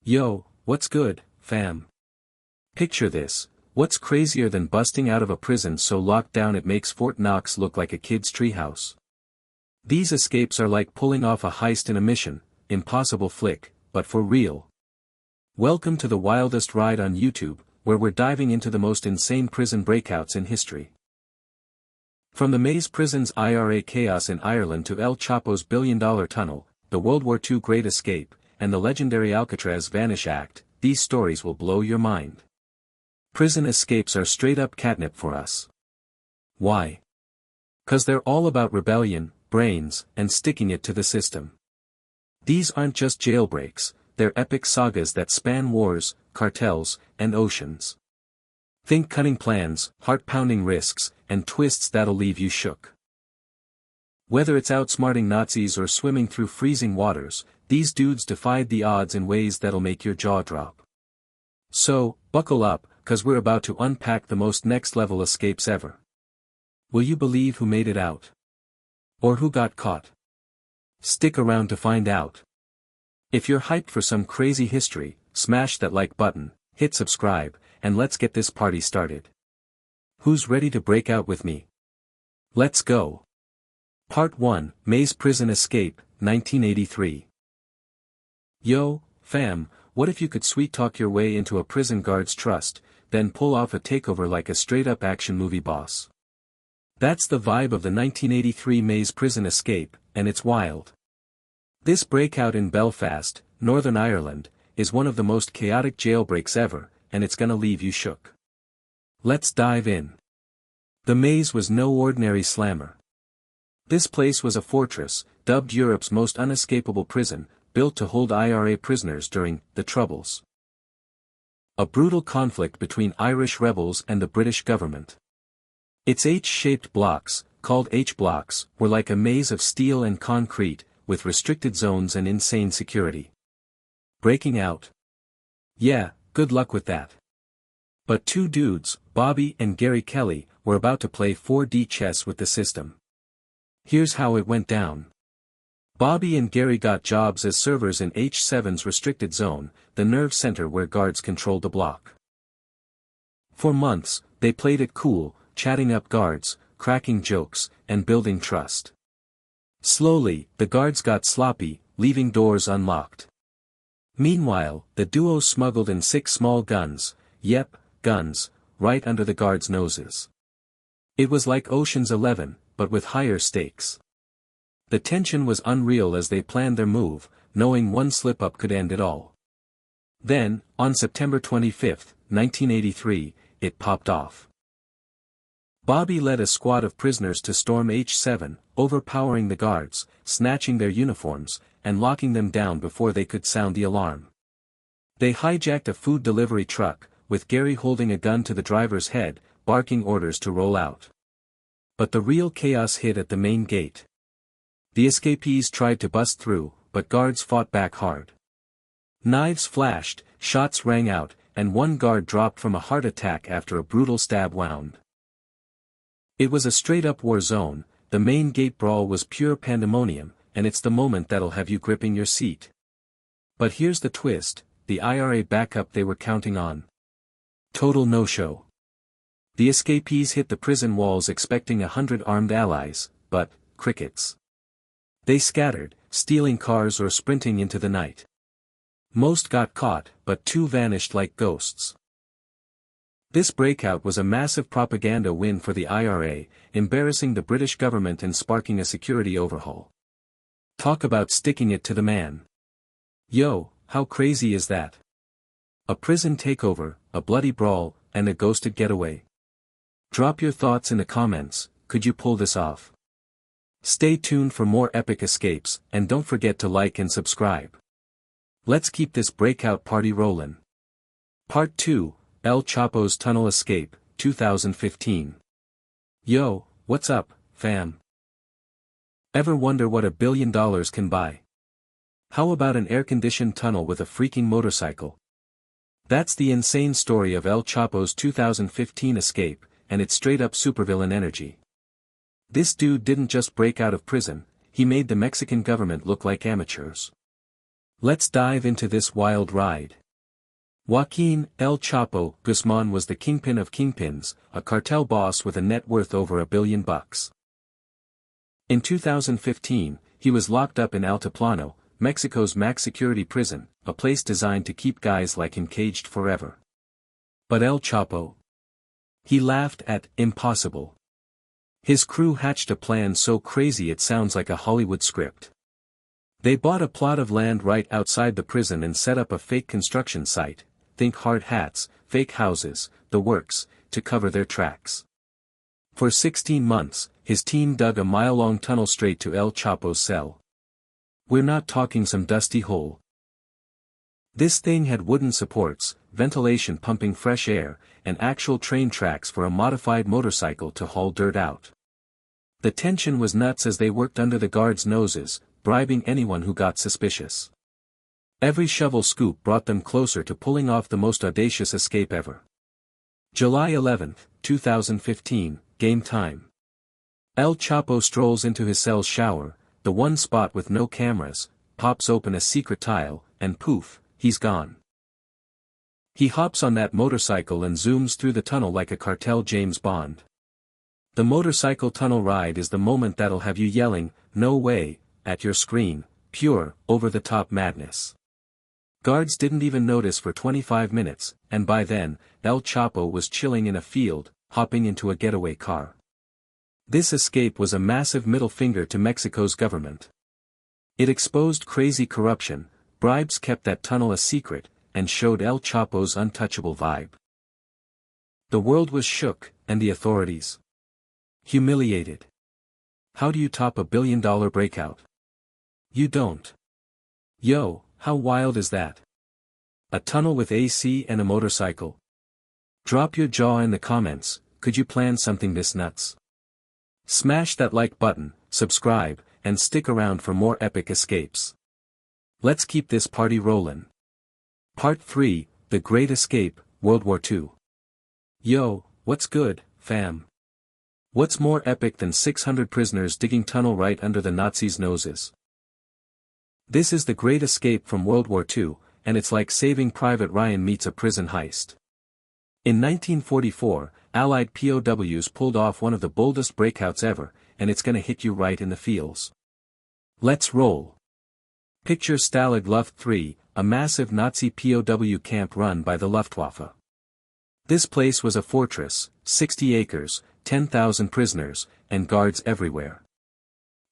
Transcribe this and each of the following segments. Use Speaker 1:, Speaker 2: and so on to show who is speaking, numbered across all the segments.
Speaker 1: Yo, what's good, fam? Picture this, what's crazier than busting out of a prison so locked down it makes Fort Knox look like a kid's treehouse? These escapes are like pulling off a heist in a Mission Impossible flick, but for real. Welcome to the wildest ride on YouTube, where we're diving into the most insane prison breakouts in history. From the Maze Prison's IRA chaos in Ireland to El Chapo's billion-dollar tunnel, the World War II Great Escape, and the legendary Alcatraz Vanish Act, these stories will blow your mind. Prison escapes are straight-up catnip for us. Why? 'Cause they're all about rebellion, brains, and sticking it to the system. These aren't just jailbreaks, they're epic sagas that span wars, cartels, and oceans. Think cunning plans, heart-pounding risks, and twists that'll leave you shook. Whether it's outsmarting Nazis or swimming through freezing waters, these dudes defied the odds in ways that'll make your jaw drop. So, buckle up, 'cause we're about to unpack the most next-level escapes ever. Will you believe who made it out? Or who got caught? Stick around to find out. If you're hyped for some crazy history, smash that like button, hit subscribe, and let's get this party started. Who's ready to break out with me? Let's go. Part 1, Maze Prison Escape, 1983. Yo, fam, what if you could sweet-talk your way into a prison guard's trust, then pull off a takeover like a straight-up action movie boss? That's the vibe of the 1983 Maze Prison Escape, and it's wild. This breakout in Belfast, Northern Ireland, is one of the most chaotic jailbreaks ever, and it's gonna leave you shook. Let's dive in. The Maze was no ordinary slammer. This place was a fortress, dubbed Europe's most unescapable prison, built to hold IRA prisoners during the Troubles. A brutal conflict between Irish rebels and the British government. Its H-shaped blocks, called H-blocks, were like a maze of steel and concrete, with restricted zones and insane security. Breaking out? Yeah, good luck with that. But two dudes, Bobby and Gary Kelly, were about to play 4D chess with the system. Here's how it went down. Bobby and Gary got jobs as servers in H7's restricted zone, the nerve center where guards controlled the block. For months, they played it cool, chatting up guards, cracking jokes, and building trust. Slowly, the guards got sloppy, leaving doors unlocked. Meanwhile, the duo smuggled in 6 small guns, guns, right under the guards' noses. It was like Ocean's 11, but with higher stakes. The tension was unreal as they planned their move, knowing one slip-up could end it all. Then, on September 25, 1983, it popped off. Bobby led a squad of prisoners to storm H7, overpowering the guards, snatching their uniforms, and locking them down before they could sound the alarm. They hijacked a food delivery truck, with Gary holding a gun to the driver's head, barking orders to roll out. But the real chaos hit at the main gate. The escapees tried to bust through, but guards fought back hard. Knives flashed, shots rang out, and one guard dropped from a heart attack after a brutal stab wound. It was a straight-up war zone, the main gate brawl was pure pandemonium, and it's the moment that'll have you gripping your seat. But here's the twist, the IRA backup they were counting on. Total no-show. The escapees hit the prison walls expecting 100 armed allies, but, crickets. They scattered, stealing cars or sprinting into the night. Most got caught, but 2 vanished like ghosts. This breakout was a massive propaganda win for the IRA, embarrassing the British government and sparking a security overhaul. Talk about sticking it to the man. Yo, how crazy is that? A prison takeover, a bloody brawl, and a ghosted getaway. Drop your thoughts in the comments, could you pull this off? Stay tuned for more epic escapes, and don't forget to like and subscribe. Let's keep this breakout party rollin'. Part 2, El Chapo's Tunnel Escape, 2015. Yo, what's up, fam? Ever wonder what $1 billion can buy? How about an air-conditioned tunnel with a freaking motorcycle? That's the insane story of El Chapo's 2015 escape, and it's straight-up supervillain energy. This dude didn't just break out of prison, he made the Mexican government look like amateurs. Let's dive into this wild ride. Joaquin El Chapo Guzman was the kingpin of kingpins, a cartel boss with a net worth over $1 billion. In 2015, he was locked up in Altiplano, Mexico's max security prison, a place designed to keep guys like him caged forever. But El Chapo? He laughed at impossible. His crew hatched a plan so crazy it sounds like a Hollywood script. They bought a plot of land right outside the prison and set up a fake construction site, think hard hats, fake houses, the works, to cover their tracks. For 16 months, his team dug a mile-long tunnel straight to El Chapo's cell. We're not talking some dusty hole. This thing had wooden supports, ventilation pumping fresh air, and actual train tracks for a modified motorcycle to haul dirt out. The tension was nuts as they worked under the guards' noses, bribing anyone who got suspicious. Every shovel scoop brought them closer to pulling off the most audacious escape ever. July 11, 2015, game time. El Chapo strolls into his cell's shower, the one spot with no cameras, pops open a secret tile, and poof, he's gone. He hops on that motorcycle and zooms through the tunnel like a cartel James Bond. The motorcycle tunnel ride is the moment that'll have you yelling, "No way," at your screen, pure, over-the-top madness. Guards didn't even notice for 25 minutes, and by then, El Chapo was chilling in a field, hopping into a getaway car. This escape was a massive middle finger to Mexico's government. It exposed crazy corruption, bribes kept that tunnel a secret, and showed El Chapo's untouchable vibe. The world was shook, and the authorities humiliated. How do you top $1 billion breakout? You don't. Yo, how wild is that? A tunnel with AC and a motorcycle? Drop your jaw in the comments, could you plan something this nuts? Smash that like button, subscribe, and stick around for more epic escapes. Let's keep this party rollin'. Part 3, The Great Escape, World War II. Yo, what's good, fam? What's more epic than 600 prisoners digging tunnel right under the Nazis' noses? This is the Great Escape from World War II, and it's like Saving Private Ryan meets a prison heist. In 1944, Allied POWs pulled off one of the boldest breakouts ever, and it's gonna hit you right in the feels. Let's roll. Picture Stalag Luft III, a massive Nazi POW camp run by the Luftwaffe. This place was a fortress, 60 acres, 10,000 prisoners, and guards everywhere.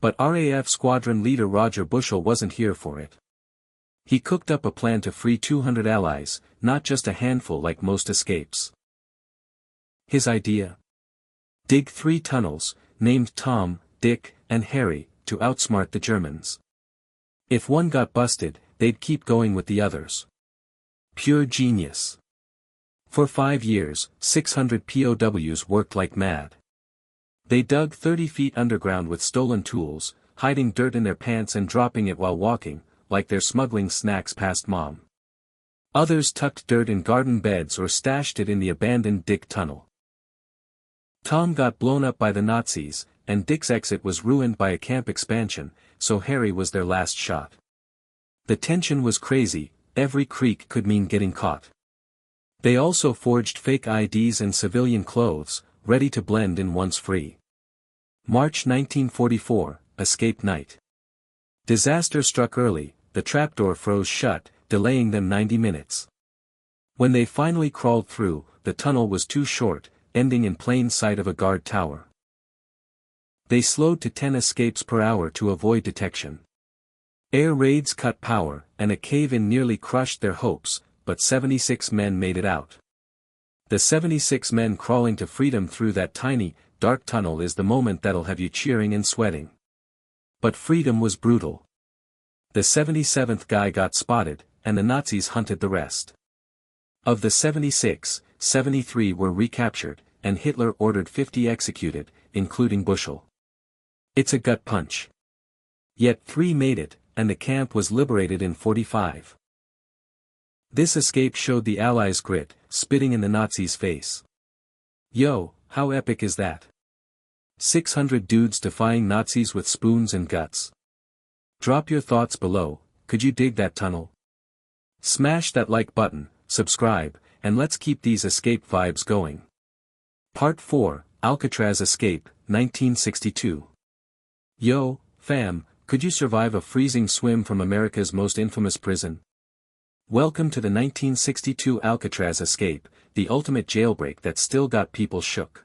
Speaker 1: But RAF squadron leader Roger Bushell wasn't here for it. He cooked up a plan to free 200 allies, not just a handful like most escapes. His idea? Dig 3 tunnels, named Tom, Dick, and Harry, to outsmart the Germans. If one got busted, they'd keep going with the others. Pure genius. For 5 years, 600 POWs worked like mad. They dug 30 feet underground with stolen tools, hiding dirt in their pants and dropping it while walking, like they're smuggling snacks past mom. Others tucked dirt in garden beds or stashed it in the abandoned Dick tunnel. Tom got blown up by the Nazis, and Dick's exit was ruined by a camp expansion, so Harry was their last shot. The tension was crazy, every creak could mean getting caught. They also forged fake IDs and civilian clothes, ready to blend in once free. March 1944, escape night. Disaster struck early, the trapdoor froze shut, delaying them 90 minutes. When they finally crawled through, the tunnel was too short, ending in plain sight of a guard tower. They slowed to 10 escapes per hour to avoid detection. Air raids cut power, and a cave-in nearly crushed their hopes, but 76 men made it out. The 76 men crawling to freedom through that tiny, dark tunnel is the moment that'll have you cheering and sweating. But freedom was brutal. The 77th guy got spotted, and the Nazis hunted the rest. Of the 76, 73 were recaptured, and Hitler ordered 50 executed, including Bushell. It's a gut punch. Yet 3 made it, and the camp was liberated in 45. This escape showed the Allies' grit, spitting in the Nazis' face. Yo, how epic is that? 600 dudes defying Nazis with spoons and guts. Drop your thoughts below, could you dig that tunnel? Smash that like button, subscribe, and let's keep these escape vibes going. Part 4, Alcatraz Escape, 1962. Yo, fam, could you survive a freezing swim from America's most infamous prison? Welcome to the 1962 Alcatraz Escape, the ultimate jailbreak that still got people shook.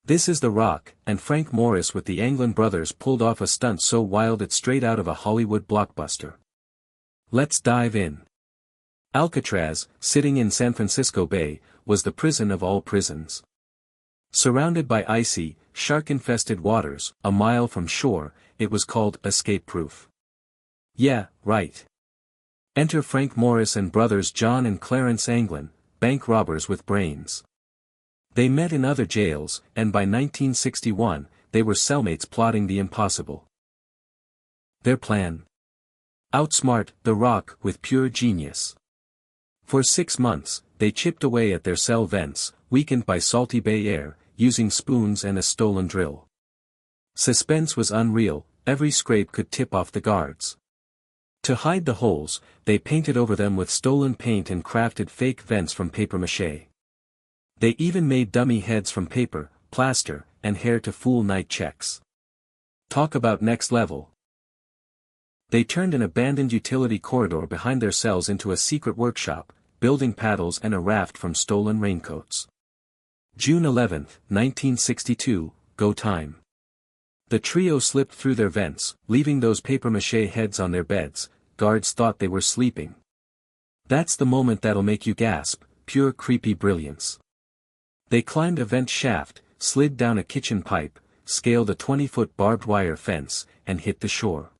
Speaker 1: This is The Rock, and Frank Morris with the Anglin brothers pulled off a stunt so wild it's straight out of a Hollywood blockbuster. Let's dive in. Alcatraz, sitting in San Francisco Bay, was the prison of all prisons. Surrounded by icy, shark-infested waters, a mile from shore, it was called escape-proof. Yeah, right. Enter Frank Morris and brothers John and Clarence Anglin, bank robbers with brains. They met in other jails, and by 1961, they were cellmates plotting the impossible. Their plan? Outsmart The Rock with pure genius. For 6 months, they chipped away at their cell vents, weakened by salty bay air, using spoons and a stolen drill. Suspense was unreal, every scrape could tip off the guards. To hide the holes, they painted over them with stolen paint and crafted fake vents from papier-mâché. They even made dummy heads from paper, plaster, and hair to fool night checks. Talk about next level. They turned an abandoned utility corridor behind their cells into a secret workshop, building paddles and a raft from stolen raincoats. June 11, 1962, go time. The trio slipped through their vents, leaving those papier-mâché heads on their beds. Guards thought they were sleeping. That's the moment that'll make you gasp, pure creepy brilliance. They climbed a vent shaft, slid down a kitchen pipe, scaled a 20-foot barbed wire fence, and hit the shore.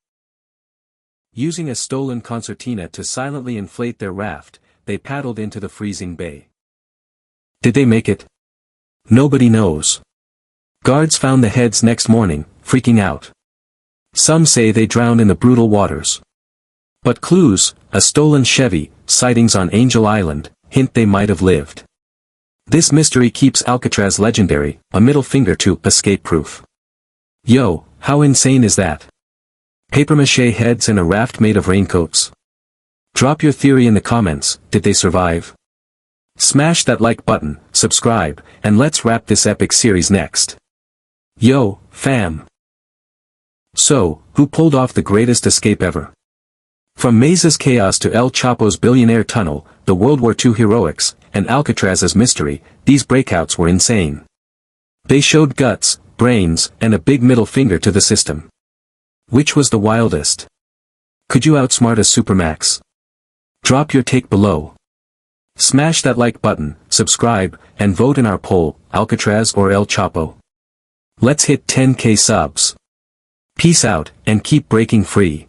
Speaker 1: Using a stolen concertina to silently inflate their raft, they paddled into the freezing bay. Did they make it? Nobody knows. Guards found the heads next morning, freaking out. Some say they drowned in the brutal waters. But clues, a stolen Chevy, sightings on Angel Island, hint they might have lived. This mystery keeps Alcatraz legendary, a middle finger to escape-proof. Yo, how insane is that? Papier-mâché heads and a raft made of raincoats. Drop your theory in the comments, did they survive? Smash that like button, subscribe, and let's wrap this epic series next. Yo, fam. So, who pulled off the greatest escape ever? From Mesa's chaos to El Chapo's billionaire tunnel, the World War II heroics, and Alcatraz's mystery, these breakouts were insane. They showed guts, brains, and a big middle finger to the system. Which was the wildest? Could you outsmart a Supermax? Drop your take below. Smash that like button, subscribe, and vote in our poll, Alcatraz or El Chapo. Let's hit 10K subs. Peace out, and keep breaking free.